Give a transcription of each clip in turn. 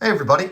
Hey everybody,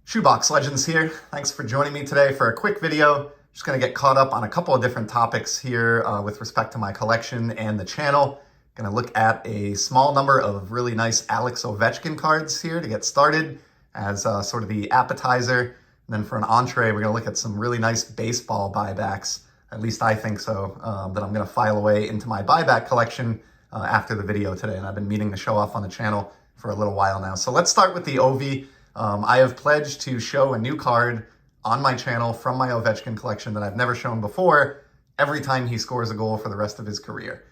Shoebox Legends here. Thanks for joining me today for a quick video. Just going to get caught up on a couple of different topics here with respect to my collection and the channel. Going to look at a small number of really nice Alex Ovechkin cards here to get started as sort of the appetizer. And then for an entree, we're going to look at some really nice baseball buybacks. At least I think so, that I'm going to file away into my buyback collection after the video today. And I've been meaning to show off on the channel for a little while now. So let's start with the Ovi. I have pledged to show a new card on my channel from my Ovechkin collection that I've never shown before every time he scores a goal for the rest of his career.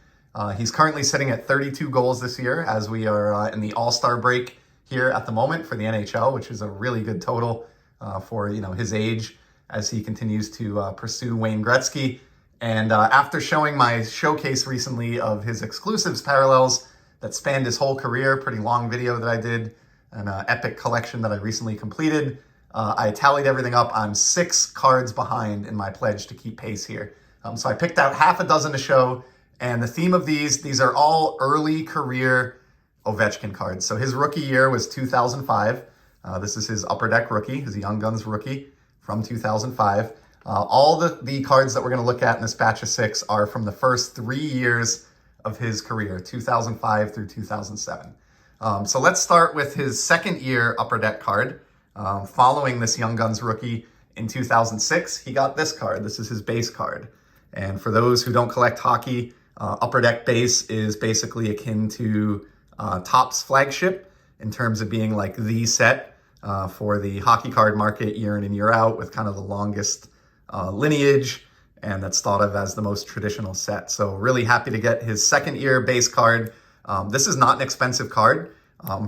He's currently sitting at 32 goals this year as we are in the All-Star break here at the moment for the NHL, which is a really good total for his age as he continues to pursue Wayne Gretzky. And after showing my showcase recently of his exclusives parallels that spanned his whole career, pretty long video that I did, an epic collection that I recently completed. I tallied everything up. I'm 6 cards behind in my pledge to keep pace here. So I picked out half a dozen to show, and the theme of these are all early career Ovechkin cards. So his rookie year was 2005. This is his Upper Deck rookie, his Young Guns rookie from 2005. All the cards that we're going to look at in this batch of 6 are from the first 3 years of his career, 2005 through 2007. So let's start with his second year Upper Deck card. Following this Young Guns rookie in 2006, he got this card. This is his base card. And for those who don't collect hockey, Upper Deck base is basically akin to Topps flagship in terms of being like the set for the hockey card market year in and year out, with kind of the longest lineage, and that's thought of as the most traditional set. So really happy to get his second year base card. This is not an expensive card.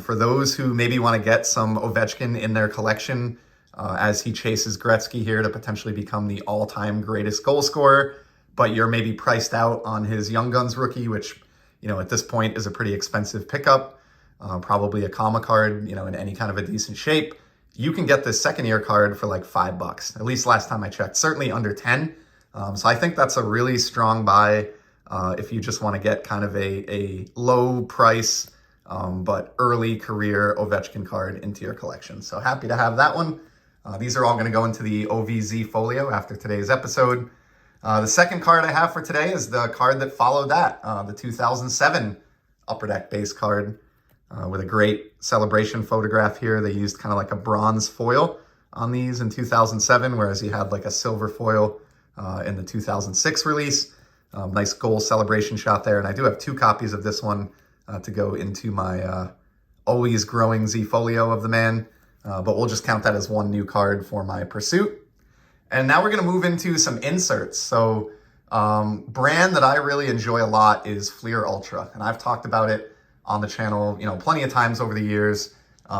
For those who maybe want to get some Ovechkin in their collection as he chases Gretzky here to potentially become the all-time greatest goal scorer, but you're maybe priced out on his Young Guns rookie, which, at this point is a pretty expensive pickup, probably a comma card, in any kind of a decent shape. You can get this second year card for like $5, at least last time I checked, certainly under 10. So I think that's a really strong buy. If you just want to get kind of a low price, but early career Ovechkin card into your collection. So happy to have that one. These are all going to go into the OVZ folio after today's episode. The second card I have for today is the card that followed that, the 2007 Upper Deck base card with a great celebration photograph here. They used kind of like a bronze foil on these in 2007, whereas you had like a silver foil in the 2006 release. Nice goal celebration shot there. And I do have 2 copies of this one to go into my always growing Z folio of the man. But we'll just count that as one new card for my pursuit. And now we're going to move into some inserts. So brand that I really enjoy a lot is Fleer Ultra. And I've talked about it on the channel, plenty of times over the years.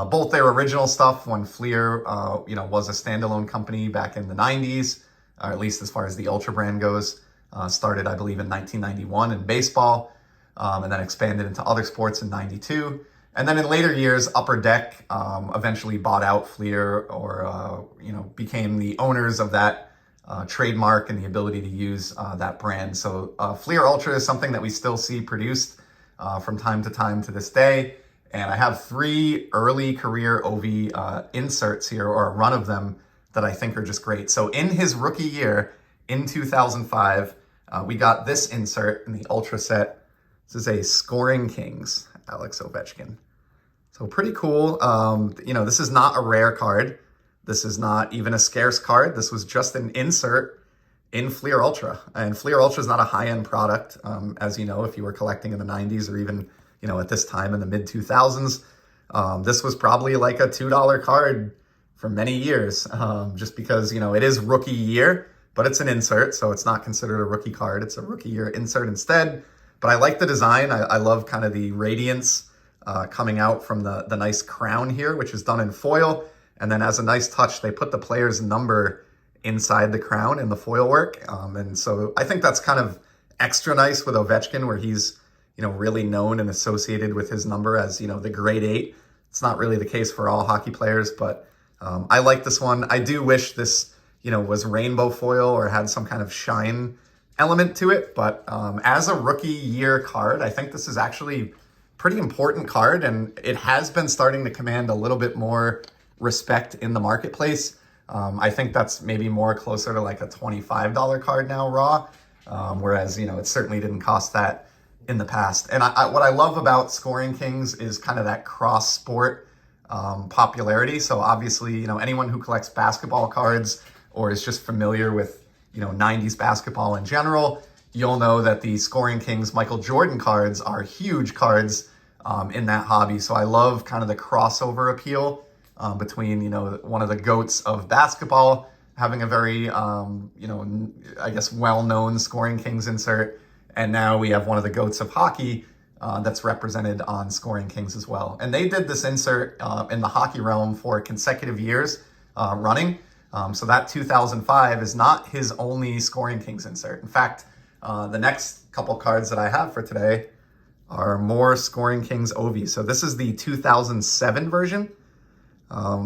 Both their original stuff when Fleer, was a standalone company back in the 90s, or at least as far as the Ultra brand goes. Started, I believe, in 1991 in baseball, and then expanded into other sports in 92. And then in later years, Upper Deck eventually bought out Fleer or, became the owners of that trademark and the ability to use that brand. So Fleer Ultra is something that we still see produced from time to time to this day. And I have 3 early career Ovi inserts here, or a run of them, that I think are just great. So in his rookie year in 2005, we got this insert in the Ultra set. This is a Scoring Kings, Alex Ovechkin. So pretty cool. This is not a rare card. This is not even a scarce card. This was just an insert in Fleer Ultra. And Fleer Ultra is not a high-end product, as you know, if you were collecting in the 90s or even, at this time in the mid-2000s. This was probably like a $2 card for many years, just because, it is rookie year, but it's an insert, so it's not considered a rookie card. It's a rookie year insert instead. But I like the design. I love kind of the radiance coming out from the nice crown here, which is done in foil. And then as a nice touch, they put the player's number inside the crown in the foil work. And so I think that's kind of extra nice with Ovechkin, where he's, really known and associated with his number as, the grade 8. It's not really the case for all hockey players, but I like this one. I do wish this, was rainbow foil or had some kind of shine element to it. But as a rookie year card, I think this is actually pretty important card, and it has been starting to command a little bit more respect in the marketplace. I think that's maybe more closer to like a $25 card now raw, whereas, you know, it certainly didn't cost that in the past. And what I love about Scoring Kings is kind of that cross-sport popularity. So obviously, you know, anyone who collects basketball cards or is just familiar with, you know, 90s basketball in general, you'll know that the Scoring Kings Michael Jordan cards are huge cards in that hobby. So I love kind of the crossover appeal between, you know, one of the GOATs of basketball having a very, you know, I guess well-known Scoring Kings insert. And now we have one of the GOATs of hockey that's represented on Scoring Kings as well. And they did this insert in the hockey realm for consecutive years running. So that 2005 is not his only Scoring Kings insert. In fact, the next couple cards that I have for today are more Scoring Kings Ovi. So this is the 2007 version.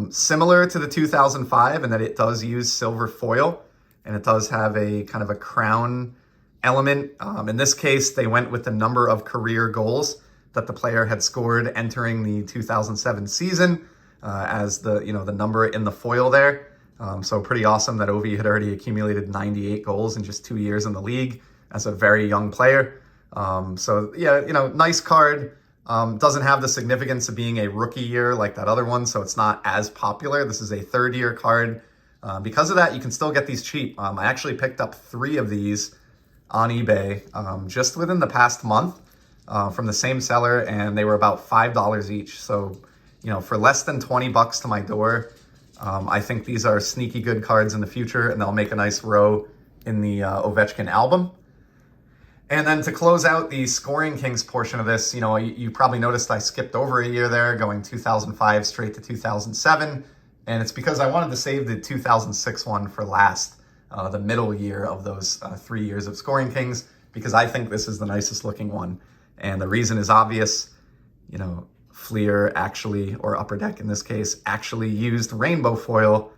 Similar to the 2005 in that it does use silver foil and it does have a kind of a crown element. In this case, they went with the number of career goals that the player had scored entering the 2007 season as the, you know, the number in the foil there. So pretty awesome that Ovi had already accumulated 98 goals in just 2 years in the league as a very young player. So yeah, you know, nice card. Doesn't have the significance of being a rookie year like that other one, so it's not as popular. This is a third-year card. Because of that, you can still get these cheap. I actually picked up 3 of these on eBay just within the past month from the same seller, and they were about $5 each. So, you know, for less than 20 bucks to my door, I think these are sneaky good cards in the future, and they'll make a nice row in the Ovechkin album. And then to close out the Scoring Kings portion of this, you know, you probably noticed I skipped over a year there, going 2005 straight to 2007. And it's because I wanted to save the 2006 one for last, the middle year of those 3 years of Scoring Kings, because I think this is the nicest looking one. And the reason is obvious. You know, Fleer actually, or Upper Deck in this case, actually used rainbow foil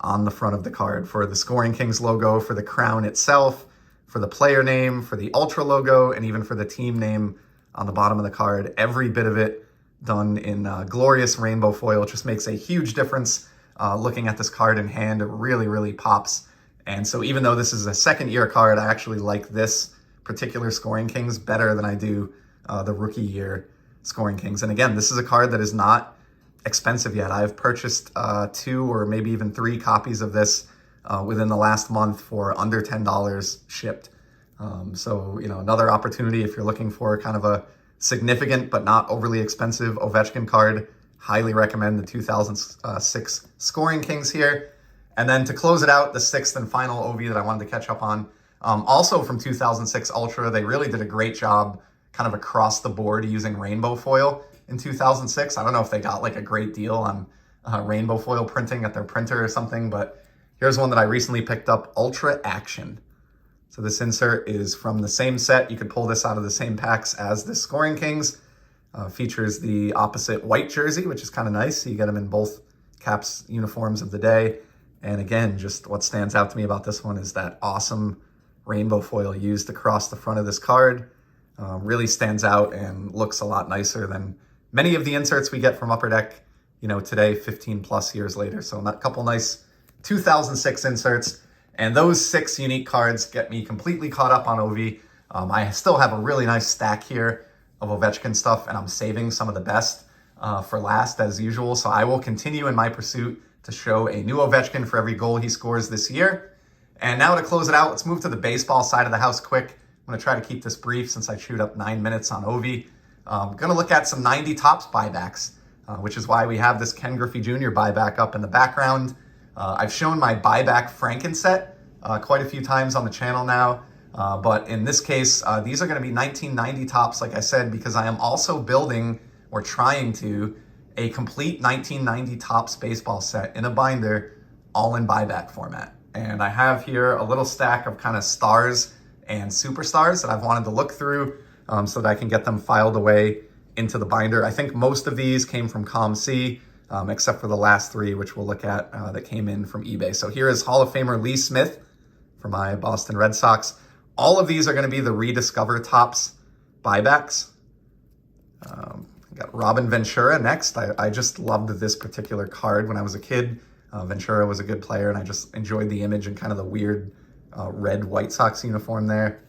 on the front of the card for the Scoring Kings logo, for the crown itself, for the player name, for the Ultra logo, and even for the team name on the bottom of the card. Every bit of it done in glorious rainbow foil. It just makes a huge difference looking at this card in hand. It really, really pops. And so even though this is a second-year card, I actually like this particular Scoring Kings better than I do the rookie year Scoring Kings. And again, this is a card that is not expensive yet. I've purchased 2 or maybe even 3 copies of this within the last month for under $10 shipped. So, you know, another opportunity if you're looking for kind of a significant but not overly expensive Ovechkin card. Highly recommend the 2006 Scoring Kings here. And then to close it out, the 6th and final Ovi that I wanted to catch up on. Also from 2006 Ultra, they really did a great job kind of across the board using rainbow foil in 2006. I don't know if they got like a great deal on rainbow foil printing at their printer or something, but here's one that I recently picked up, Ultra Action. So this insert is from the same set. You could pull this out of the same packs as the Scoring Kings. Features the opposite white jersey, which is kind of nice. So you get them in both Caps uniforms of the day. And again, just what stands out to me about this one is that awesome rainbow foil used across the front of this card. Really stands out and looks a lot nicer than many of the inserts we get from Upper Deck, you know, today, 15 plus years later. So a couple nice 2006 inserts. And those 6 unique cards get me completely caught up on Ovi. I still have a really nice stack here of Ovechkin stuff, and I'm saving some of the best for last as usual. So I will continue in my pursuit to show a new Ovechkin for every goal he scores this year. And now to close it out, let's move to the baseball side of the house quick. I'm going to try to keep this brief since I chewed up 9 minutes on Ovi. I'm going to look at some 90 Topps buybacks, which is why we have this Ken Griffey Jr. buyback up in the background. I've shown my buyback Franken set quite a few times on the channel now. But in this case, these are going to be 1990 Topps, like I said, because I am also building or trying to a complete 1990 Topps baseball set in a binder, all in buyback format. And I have here a little stack of kind of stars and superstars that I've wanted to look through so that I can get them filed away into the binder. I think most of these came from ComC, except for the last 3, which we'll look at that came in from eBay. So here is Hall of Famer Lee Smith for my Boston Red Sox. All of these are going to be the Rediscover Topps buybacks. Got Robin Ventura next. I just loved this particular card when I was a kid. Ventura was a good player, and I just enjoyed the image and kind of the weird red White Sox uniform there.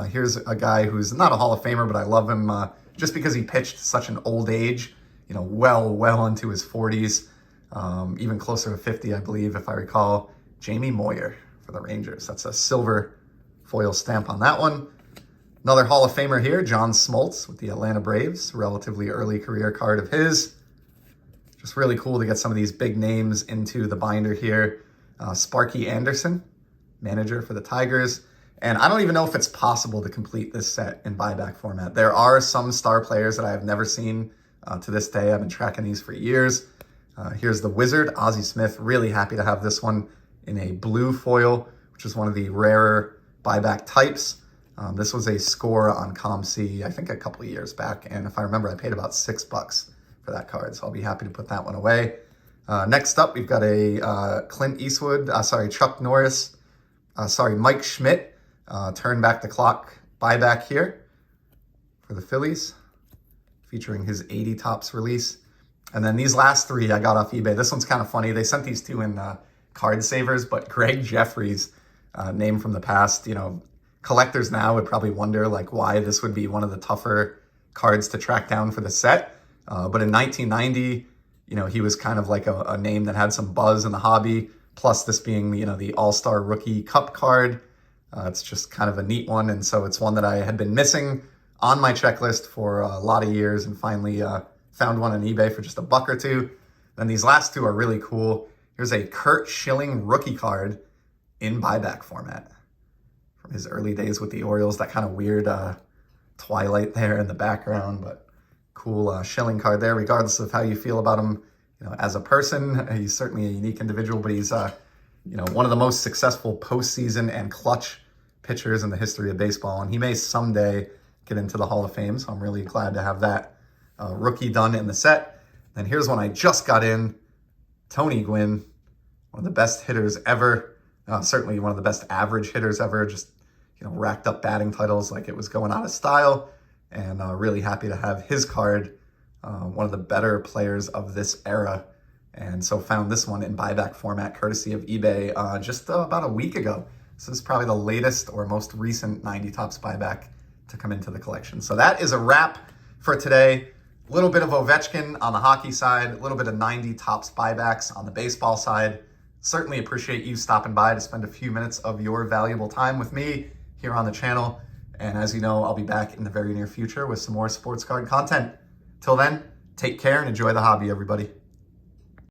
Here's a guy who's not a Hall of Famer, but I love him just because he pitched such an old age, you know, well into his 40s, even closer to 50, I believe, if I recall. Jamie Moyer for the Rangers. That's a silver foil stamp on that one. Another Hall of Famer here, John Smoltz with the Atlanta Braves, relatively early career card of his. Just really cool to get some of these big names into the binder here. Sparky Anderson, manager for the Tigers. And I don't even know if it's possible to complete this set in buyback format. There are some star players that I have never seen to this day. I've been tracking these for years. Here's the Wizard, Ozzie Smith. Really happy to have this one in a blue foil, which is one of the rarer buyback types. This was a score on ComC, I think a couple of years back. And if I remember, I paid about $6 for that card. So I'll be happy to put that one away. Next up, we've got a Clint Eastwood, Chuck Norris, Mike Schmidt, Turn Back the Clock buyback here for the Phillies, featuring his 80 Topps release. And then these last three I got off eBay. This one's kind of funny. They sent these two in card savers, but Greg Jeffries, name from the past, you know, collectors now would probably wonder like why this would be one of the tougher cards to track down for the set. But in 1990, you know, he was kind of like a name that had some buzz in the hobby. Plus this being, you know, the All-Star Rookie Cup card. It's just kind of a neat one. And so it's one that I had been missing on my checklist for a lot of years and finally found one on eBay for just $1 or $2. Then these last two are really cool. Here's a Kurt Schilling rookie card in buyback format from his early days with the Orioles. That kind of weird twilight there in the background, but cool Schilling card there, regardless of how you feel about him, you know, as a person. He's certainly a unique individual, but he's you know, one of the most successful postseason and clutch pitchers in the history of baseball, and he may someday get into the Hall of Fame. So I'm really glad to have that rookie done in the set. And here's one I just got in, Tony Gwynn, one of the best hitters ever. Certainly one of the best average hitters ever. Just, you know, racked up batting titles like it was going out of style. And really happy to have his card, one of the better players of this era. And so found this one in buyback format, courtesy of eBay, just about a week ago. This is probably the latest or most recent 90 Topps buyback to come into the collection. So that is a wrap for today. A little bit of Ovechkin on the hockey side, a little bit of 90 Topps buybacks on the baseball side. Certainly appreciate you stopping by to spend a few minutes of your valuable time with me here on the channel. And as you know, I'll be back in the very near future with some more sports card content. Till then, take care and enjoy the hobby, everybody.